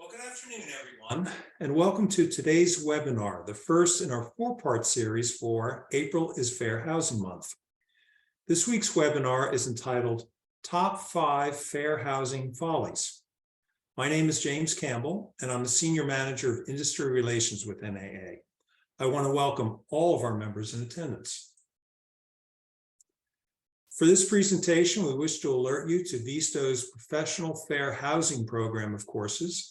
Well, good afternoon, everyone, and welcome to today's webinar, the first in our four-part series for April is Fair Housing Month. This week's webinar is entitled Top 5 Fair Housing Follies. My name is James Campbell, and I'm the Senior Manager of Industry Relations with NAA. I want to welcome all of our members in attendance. For this presentation, we wish to alert you to Visto's Professional Fair Housing Program of courses,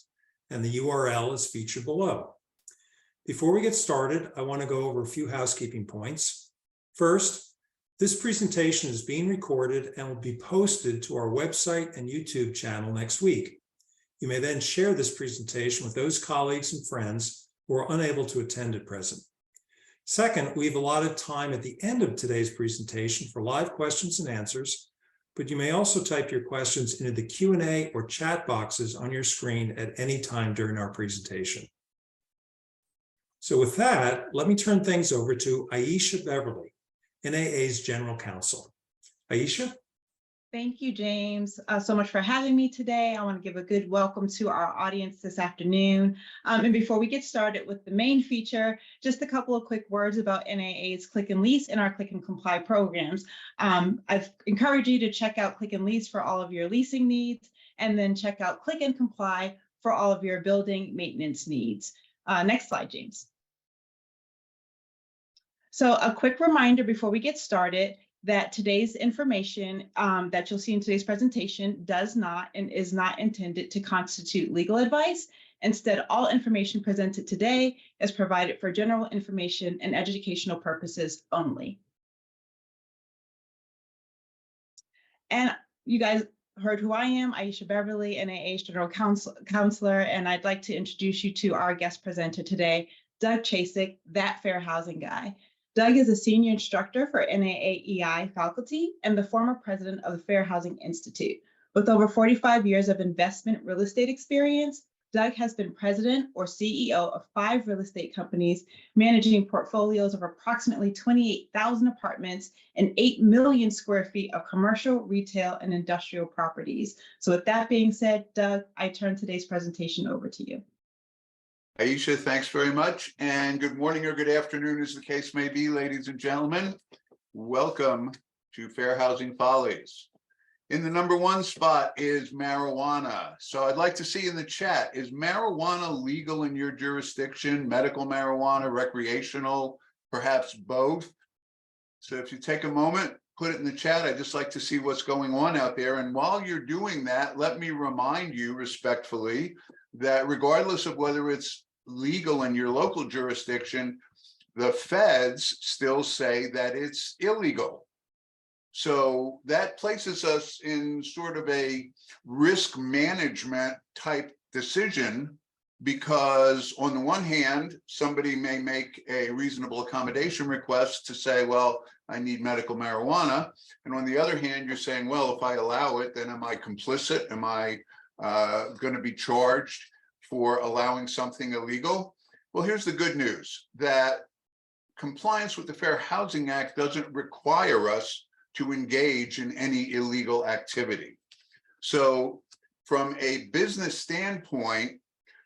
and the URL is featured below. Before we get started, I want to go over a few housekeeping points. First, this presentation is being recorded and will be posted to our website and YouTube channel next week. You may then share this presentation with those colleagues and friends who are unable to attend at present. Second, we've allotted time at the end of today's presentation for live questions and answers, but you may also type your questions into the Q&A or chat boxes on your screen at any time during our presentation. So with that, let me turn things over to Aisha Beverly, NAA's General Counsel. Aisha? Thank you, James, so much for having me today. I want to give a good welcome to our audience this afternoon. And before we get started with the main feature, just a couple of quick words about NAA's Click and Lease and our Click and Comply programs. I've encouraged you to check out Click and Lease for all of your leasing needs, and then check out Click and Comply for all of your building maintenance needs. Next slide, James. So a quick reminder before we get started that today's information that you'll see in today's presentation does not and is not intended to constitute legal advice. Instead, all information presented today is provided for general information and educational purposes only. And you guys heard who I am, Aisha Beverly, NAA's General Counselor, and I'd like to introduce you to our guest presenter today, Doug Chasik, that fair housing guy. Doug is a senior instructor for NAAEI faculty and the former president of the Fair Housing Institute. With over 45 years of investment real estate experience, Doug has been president or CEO of 5 real estate companies, managing portfolios of approximately 28,000 apartments and 8 million square feet of commercial, retail, and industrial properties. So with that being said, Doug, I turn today's presentation over to you. Aisha, thanks very much, and good morning or good afternoon, as the case may be, ladies and gentlemen. Welcome to Fair Housing Follies. In the #1 spot is marijuana. So I'd like to see in the chat, is marijuana legal in your jurisdiction? Medical marijuana, recreational, perhaps both? So if you take a moment, put it in the chat. I'd just like to see what's going on out there. And while you're doing that, let me remind you respectfully that regardless of whether it's legal in your local jurisdiction, the feds still say that it's illegal. So that places us in sort of a risk management type decision, because on the one hand, somebody may make a reasonable accommodation request to say, well, I need medical marijuana. And on the other hand, you're saying, well, if I allow it, then am I complicit? Am I going to be charged for allowing something illegal? Well, here's the good news, that compliance with the Fair Housing Act doesn't require us to engage in any illegal activity. So from a business standpoint,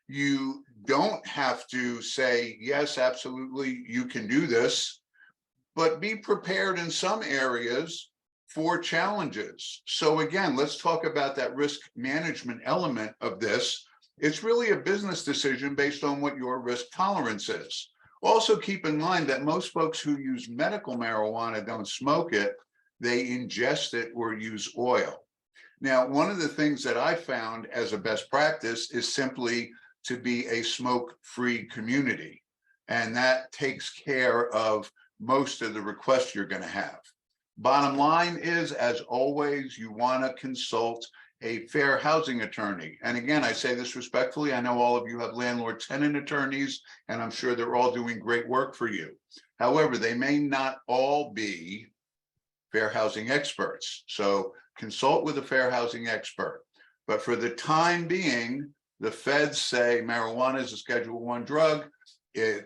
you don't have to say, yes, absolutely, you can do this, but be prepared in some areas for challenges. So again, let's talk about that risk management element of this. It's really a business decision based on what your risk tolerance is. Also keep in mind that most folks who use medical marijuana don't smoke it, they ingest it or use oil. Now, one of the things that I found as a best practice is simply to be a smoke-free community. And that takes care of most of the requests you're going to have. Bottom line is, as always, you want to consult a fair housing attorney. And again, I say this respectfully, I know all of you have landlord-tenant attorneys, and I'm sure they're all doing great work for you. However, they may not all be fair housing experts. So consult with a fair housing expert. But for the time being, the feds say marijuana is a Schedule I drug.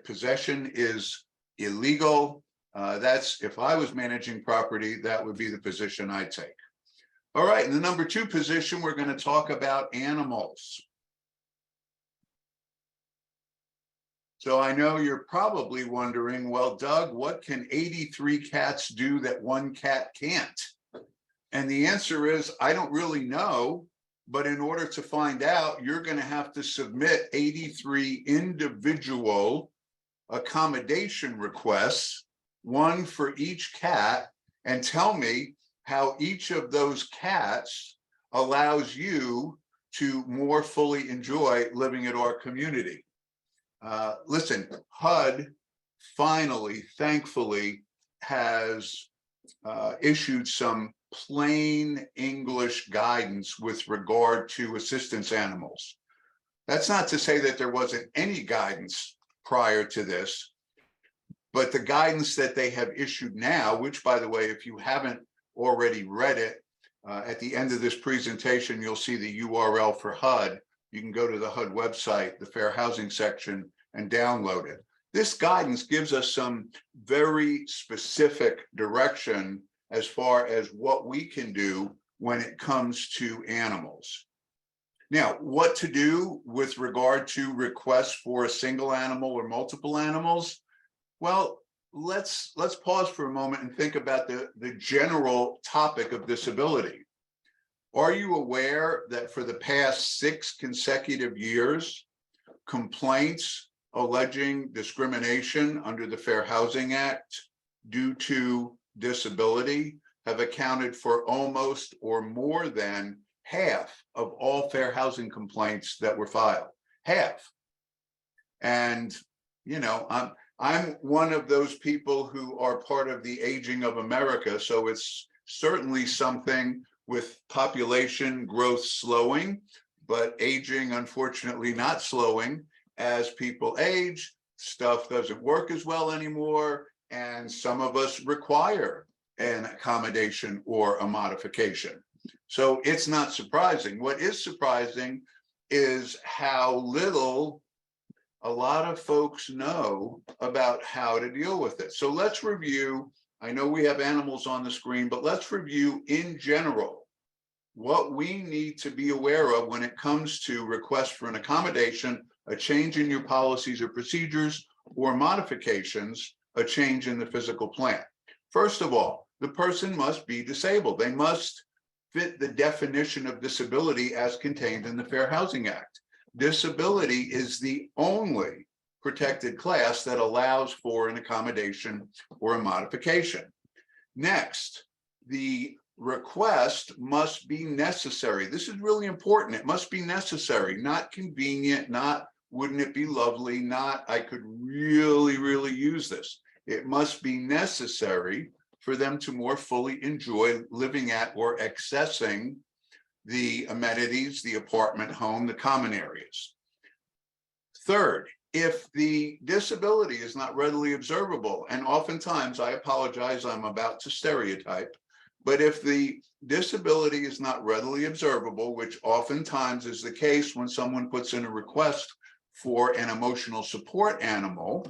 Possession is illegal. That's, if I was managing property, that would be the position I'd take. All right, in the #2 position, we're going to talk about animals. So I know you're probably wondering, well, Doug, what can 83 cats do that one cat can't? And the answer is, I don't really know, but in order to find out, you're going to have to submit 83 individual accommodation requests, one for each cat, and tell me how each of those cats allows you to more fully enjoy living at our community. Listen, HUD finally, thankfully, has issued some plain English guidance with regard to assistance animals. That's not to say that there wasn't any guidance prior to this, but the guidance that they have issued now, which, by the way, if you haven't already read it, at the end of this presentation, you'll see the URL for HUD. You can go to the HUD website, the Fair Housing section, and download it. This guidance gives us some very specific direction as far as what we can do when it comes to animals. Now, what to do with regard to requests for a single animal or multiple animals? Well, let's pause for a moment and think about the general topic of disability. Are you aware that for the past 6 consecutive years, complaints alleging discrimination under the Fair Housing Act due to disability have accounted for almost or more than half of all fair housing complaints that were filed? Half. And, you know, I'm one of those people who are part of the aging of America, so it's certainly something with population growth slowing, but aging, unfortunately, not slowing. As people age, stuff doesn't work as well anymore, and some of us require an accommodation or a modification. So it's not surprising. What is surprising is how little a lot of folks know about how to deal with it. So let's review. I know we have animals on the screen, but let's review in general what we need to be aware of when it comes to requests for an accommodation, a change in your policies or procedures, or modifications, a change in the physical plan. First of all, the person must be disabled. They must fit the definition of disability as contained in the Fair Housing Act. Disability is the only protected class that allows for an accommodation or a modification. Next, the request must be necessary. This is really important. It must be necessary, not convenient, not wouldn't it be lovely, not I could really, really use this. It must be necessary for them to more fully enjoy living at or accessing the amenities, the apartment home, the common areas. Third, if the disability is not readily observable, and oftentimes, I apologize, I'm about to stereotype, but if the disability is not readily observable, which oftentimes is the case when someone puts in a request for an emotional support animal,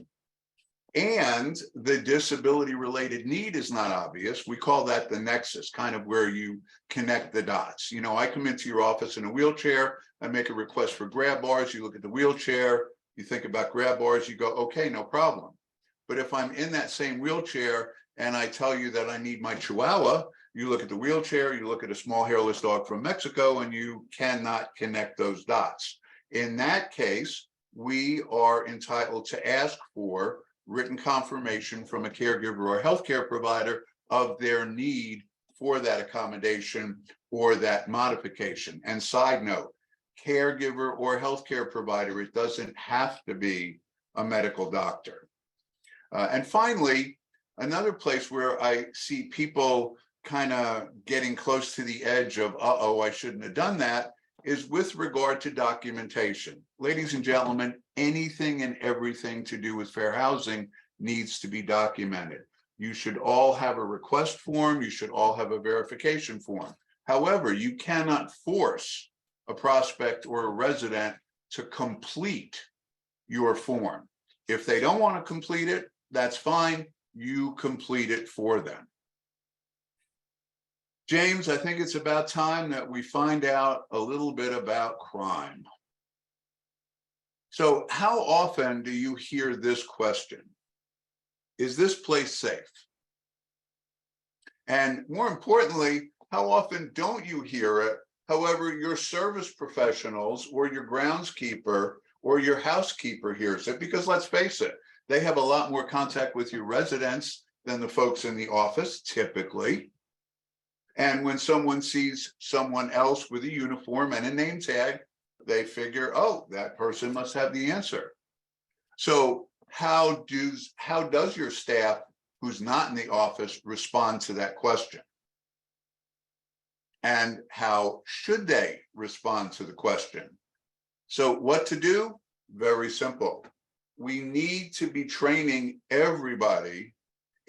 and the disability related need is not obvious, we call that the nexus, kind of where you connect the dots. You know, I come into your office in a wheelchair, I make a request for grab bars, you look at the wheelchair, you think about grab bars, you go, okay, no problem. But if I'm in that same wheelchair and I tell you that I need my Chihuahua, you look at the wheelchair, you look at a small hairless dog from Mexico, and you cannot connect those dots. In that case, we are entitled to ask for written confirmation from a caregiver or healthcare provider of their need for that accommodation or that modification. And side note, caregiver or healthcare provider, it doesn't have to be a medical doctor. And finally, another place where I see people kind of getting close to the edge of, uh-oh, I shouldn't have done that, is with regard to documentation. Ladies and gentlemen, anything and everything to do with fair housing needs to be documented. You should all have a request form. You should all have a verification form. However, you cannot force a prospect or a resident to complete your form. If they don't want to complete it, that's fine. You complete it for them. James, I think it's about time that we find out a little bit about crime. So how often do you hear this question? Is this place safe? And more importantly, how often don't you hear it? However, your service professionals or your groundskeeper or your housekeeper hears it, because let's face it, they have a lot more contact with your residents than the folks in the office typically. And when someone sees someone else with a uniform and a name tag, they figure, oh, that person must have the answer. So how does your staff who's not in the office respond to that question? And how should they respond to the question? So what to do? Very simple. We need to be training everybody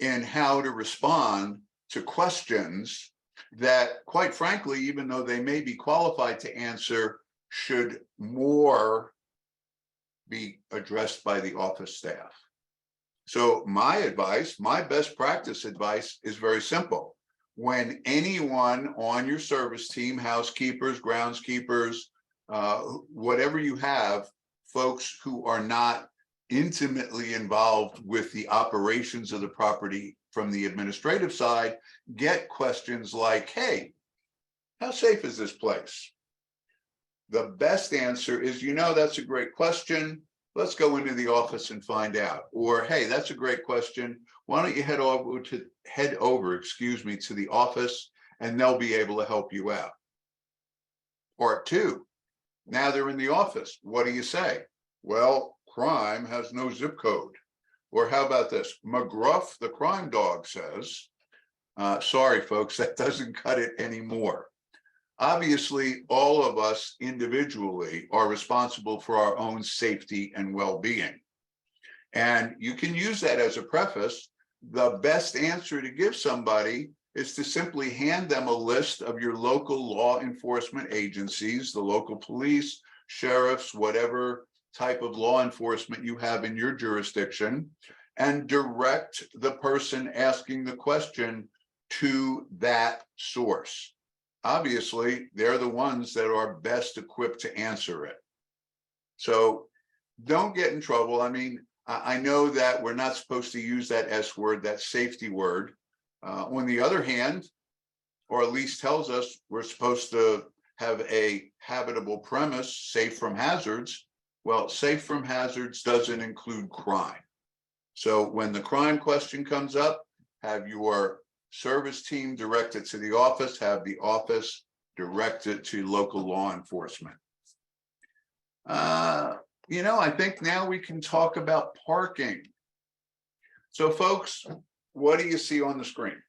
in how to respond to questions that, quite frankly, even though they may be qualified to answer, should more be addressed by the office staff. So my advice, my best practice advice is very simple. When anyone on your service team, housekeepers, groundskeepers, whatever you have, folks who are not intimately involved with the operations of the property from the administrative side, get questions like, hey, how safe is this place? The best answer is, that's a great question. Let's go into the office and find out. Or, hey, that's a great question. Why don't you head over to the office, and they'll be able to help you out. Part two, now they're in the office. What do you say? Well, crime has no zip code. Or how about this? McGruff, the crime dog, says, sorry, folks, that doesn't cut it anymore. Obviously, all of us individually are responsible for our own safety and well-being. And you can use that as a preface. The best answer to give somebody is to simply hand them a list of your local law enforcement agencies, the local police, sheriffs, whatever type of law enforcement you have in your jurisdiction, and direct the person asking the question to that source. Obviously, they're the ones that are best equipped to answer it. So don't get in trouble. I mean, I know that we're not supposed to use that S word, that safety word. On the other hand, or at least tells us we're supposed to have a habitable premise, safe from hazards. Well, safe from hazards doesn't include crime. So when the crime question comes up, have your service team direct it to the office, have the office direct it to local law enforcement. I think now we can talk about parking. So folks, what do you see on the screen?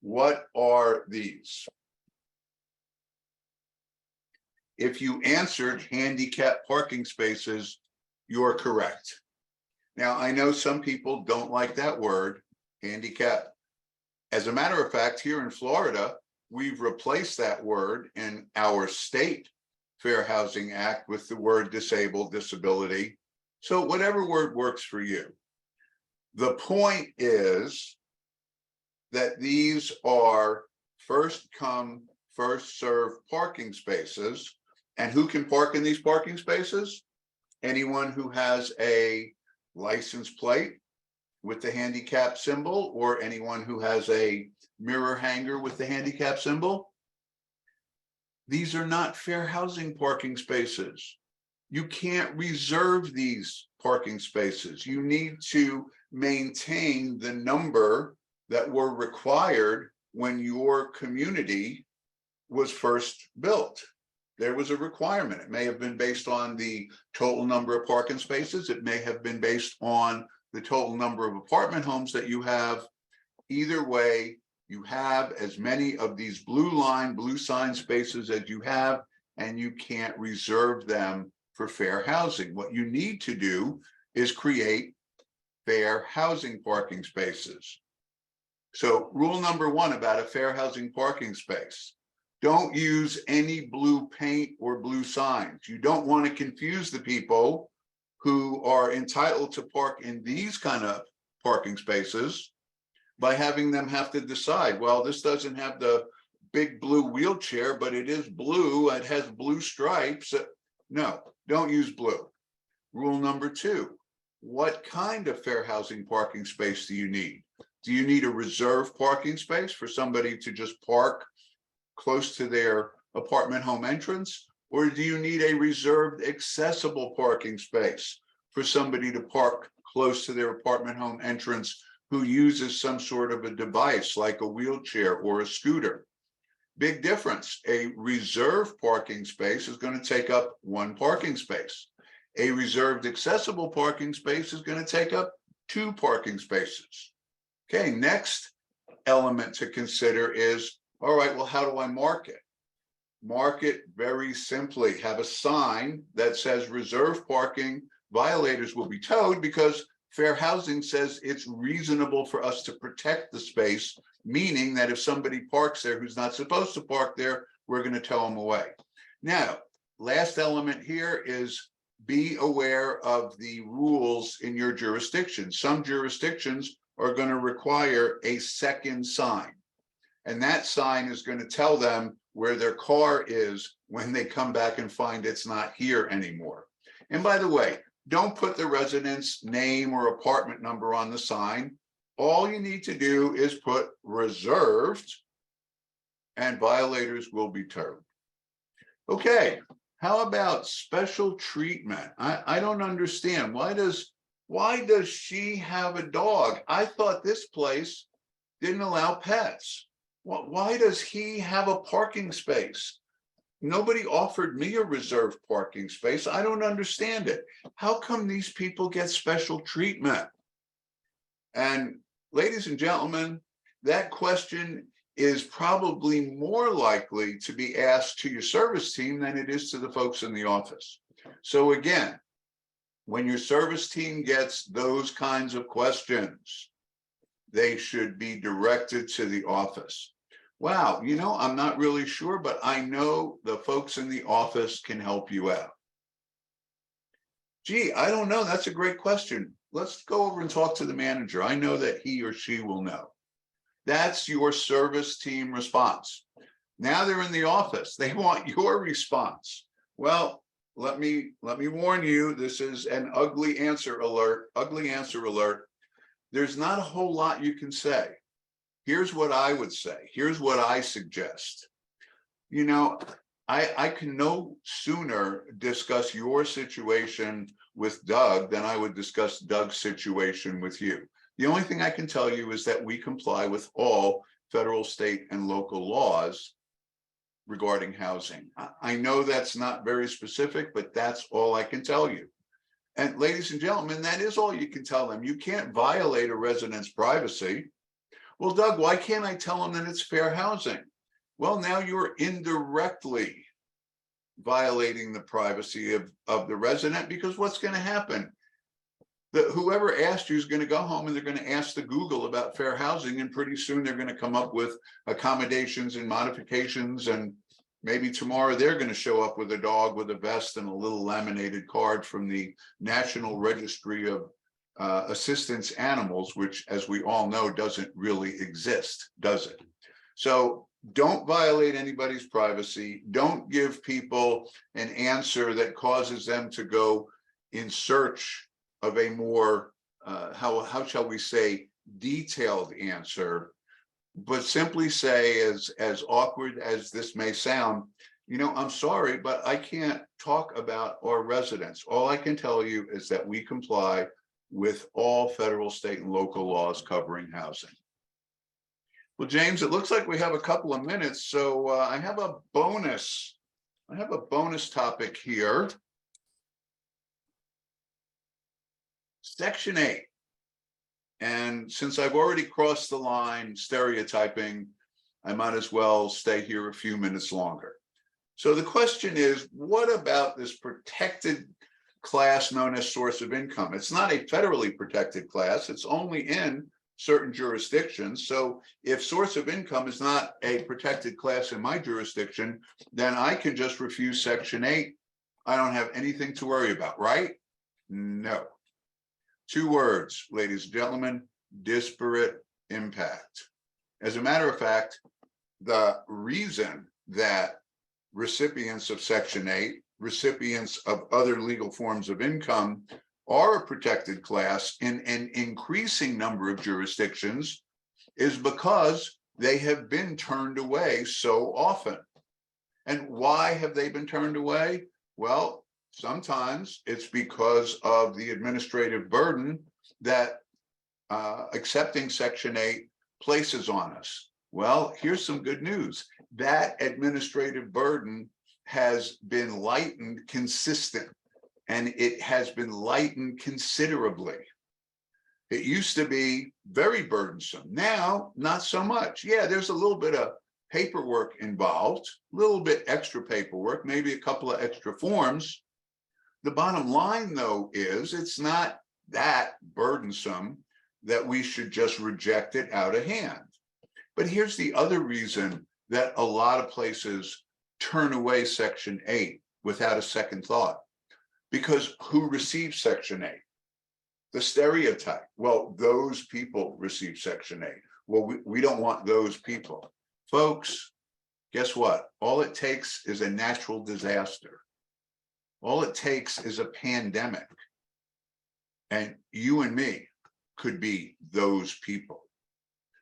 What are these? If you answered handicap parking spaces, you're correct. Now, I know some people don't like that word, handicap. As a matter of fact, here in Florida, we've replaced that word in our state Fair Housing Act with the word disabled, disability. So whatever word works for you. The point is that these are first come, first served parking spaces. And who can park in these parking spaces? Anyone who has a license plate with the handicap symbol, or anyone who has a mirror hanger with the handicap symbol. These are not fair housing parking spaces. You can't reserve these parking spaces. You need to maintain the number that were required when your community was first built. There was a requirement. It may have been based on the total number of parking spaces. It may have been based on the total number of apartment homes that you have. Either way, you have as many of these blue sign spaces as you have, and you can't reserve them for fair housing. What you need to do is create fair housing parking spaces. So rule number one about a fair housing parking space: don't use any blue paint or blue signs. You don't want to confuse the people who are entitled to park in these kind of parking spaces by having them have to decide, well, this doesn't have the big blue wheelchair, but it is blue, it has blue stripes. No, don't use blue. Rule number 2, what kind of fair housing parking space do you need? Do you need a reserved parking space for somebody to just park close to their apartment home entrance? Or do you need a reserved accessible parking space for somebody to park close to their apartment home entrance who uses some sort of a device like a wheelchair or a scooter? Big difference. A reserved parking space is going to take up 1 parking space. A reserved accessible parking space is going to take up 2 parking spaces. Okay, next element to consider is, all right, well, how do I mark it? Mark it very simply. Have a sign that says reserved parking, violators will be towed, because fair housing says it's reasonable for us to protect the space, meaning that if somebody parks there who's not supposed to park there, we're going to tow them away. Now, last element here is be aware of the rules in your jurisdiction. Some jurisdictions are going to require a second sign, and that sign is going to tell them where their car is when they come back and find it's not here anymore. And by the way, don't put the resident's name or apartment number on the sign. All you need to do is put reserved, and violators will be towed. Okay, how about special treatment? I don't understand. Why does she have a dog? I thought this place didn't allow pets. Why does he have a parking space? Nobody offered me a reserved parking space. I don't understand it. How come these people get special treatment? And ladies and gentlemen, that question is probably more likely to be asked to your service team than it is to the folks in the office. So again, when your service team gets those kinds of questions, they should be directed to the office. Wow, you know, I'm not really sure, but I know the folks in the office can help you out. Gee, I don't know. That's a great question. Let's go over and talk to the manager. I know that he or she will know. That's your service team response. Now they're in the office. They want your response. Well, let me warn you, this is an ugly answer alert. Ugly answer alert. There's not a whole lot you can say. Here's what I would say. Here's what I suggest. You know, I can no sooner discuss your situation with Doug than I would discuss Doug's situation with you. The only thing I can tell you is that we comply with all federal, state, and local laws regarding housing. I know that's not very specific, but that's all I can tell you. And ladies and gentlemen, that is all you can tell them. You can't violate a resident's privacy. Well, Doug, why can't I tell them that it's fair housing? Well, now you're indirectly violating the privacy of the resident, because what's going to happen? Whoever asked you is going to go home and they're going to ask the Google about fair housing, and pretty soon they're going to come up with accommodations and modifications, and maybe tomorrow they're going to show up with a dog with a vest and a little laminated card from the National Registry of Assistance Animals, which, as we all know, doesn't really exist, does it? So don't violate anybody's privacy. Don't give people an answer that causes them to go in search of a more, how shall we say, detailed answer, but simply say, as awkward as this may sound, you know, I'm sorry, but I can't talk about our residents. All I can tell you is that we comply with all federal, state, and local laws covering housing. Well, James, it looks like we have a couple of minutes, so I have a bonus topic here. Section 8. And since I've already crossed the line stereotyping, I might as well stay here a few minutes longer. So the question is, what about this protected class known as source of income? It's not a federally protected class. It's only in certain jurisdictions. So if source of income is not a protected class in my jurisdiction, then I can just refuse Section 8. I don't have anything to worry about, right? No. 2 words, ladies and gentlemen: disparate impact. As a matter of fact, the reason that recipients of Section 8 recipients of other legal forms of income are a protected class in an increasing number of jurisdictions is because they have been turned away so often. And why have they been turned away? Well, sometimes it's because of the administrative burden that accepting Section 8 places on us. Well, here's some good news. That administrative burden has been lightened consistent, and it has been lightened considerably. It used to be very burdensome. Now, not so much. Yeah, there's a little bit of paperwork involved, a little bit extra paperwork, maybe a couple of extra forms. The bottom line, though, is it's not that burdensome that we should just reject it out of hand. But here's the other reason that a lot of places turn away Section 8 without a second thought. Because who receives Section 8? The stereotype. Well, those people receive Section 8. Well, we don't want those people. Folks, guess what? All it takes is a natural disaster. All it takes is a pandemic. And you and me could be those people.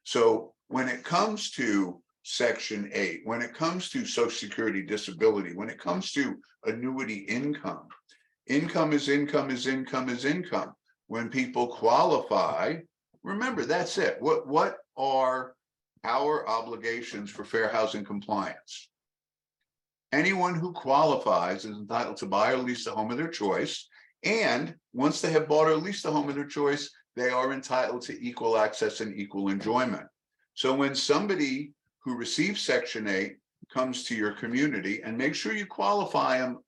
So when it comes to Section 8, when it comes to Social Security disability, when it comes to annuity income, income is income is income is income. When people qualify, remember, that's it. What are our obligations for fair housing compliance? Anyone who qualifies is entitled to buy or lease the home of their choice. And once they have bought or leased the home of their choice, they are entitled to equal access and equal enjoyment. So when somebody who receives Section 8 comes to your community, and make sure you qualify them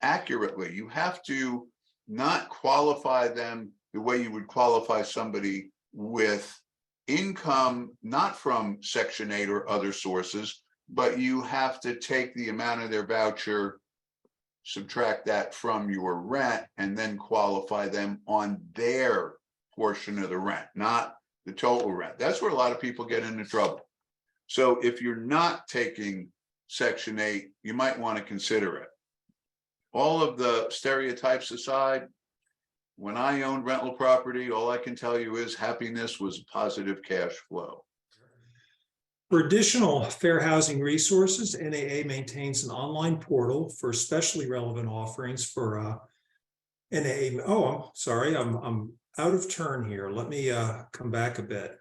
accurately. You have to not qualify them the way you would qualify somebody with income not from Section 8 or other sources, but you have to take the amount of their voucher, subtract that from your rent, and then qualify them on their portion of the rent, not the total rent. That's where a lot of people get into trouble. So if you're not taking Section 8, you might want to consider it. All of the stereotypes aside, when I owned rental property, all I can tell you is happiness was positive cash flow. For additional fair housing resources, NAA maintains an online portal for especially relevant offerings for NAA. Oh, I'm sorry, I'm out of turn here. Let me come back a bit.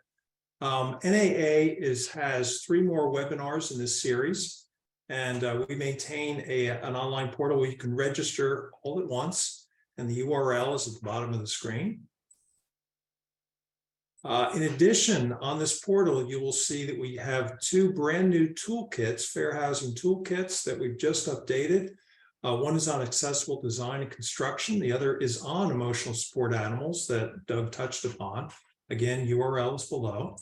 NAA has 3 more webinars in this series, and we maintain an online portal where you can register all at once, and the URL is at the bottom of the screen. In addition, on this portal, you will see that we have 2 brand new toolkits, fair housing toolkits that we've just updated. One is on accessible design and construction. The other is on emotional support animals that Doug touched upon. Again, URL is below.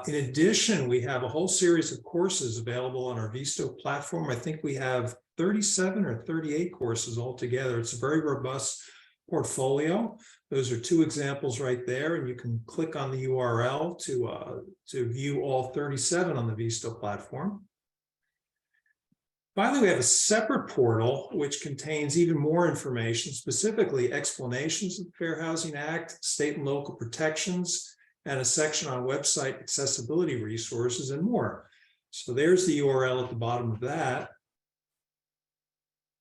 In addition, we have a whole series of courses available on our Visto platform. I think we have 37 or 38 courses altogether. It's a very robust portfolio. Those are 2 examples right there, and you can click on the URL to view all 37 on the Visto platform. Finally, we have a separate portal which contains even more information, specifically explanations of the Fair Housing Act, state and local protections, and a section on website accessibility resources and more. So there's the URL at the bottom of that.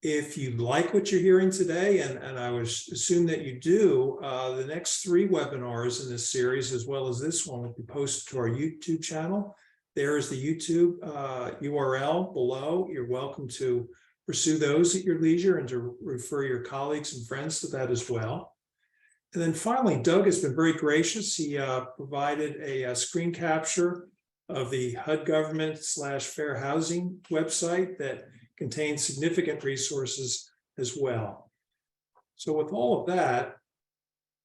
If you like what you're hearing today, and I would assume that you do, the next 3 webinars in this series, as well as this one, will be posted to our YouTube channel. There is the YouTube URL below. You're welcome to pursue those at your leisure and to refer your colleagues and friends to that as well. And then finally, Doug has been very gracious. He provided a screen capture of the HUD government/fair housing website that contains significant resources as well. So with all of that,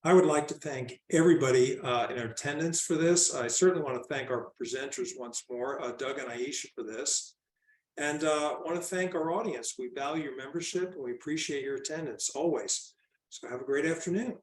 I would like to thank everybody in attendance for this. I certainly want to thank our presenters once more, Doug and Aisha, for this. And want to thank our audience. We value your membership and we appreciate your attendance always. So have a great afternoon.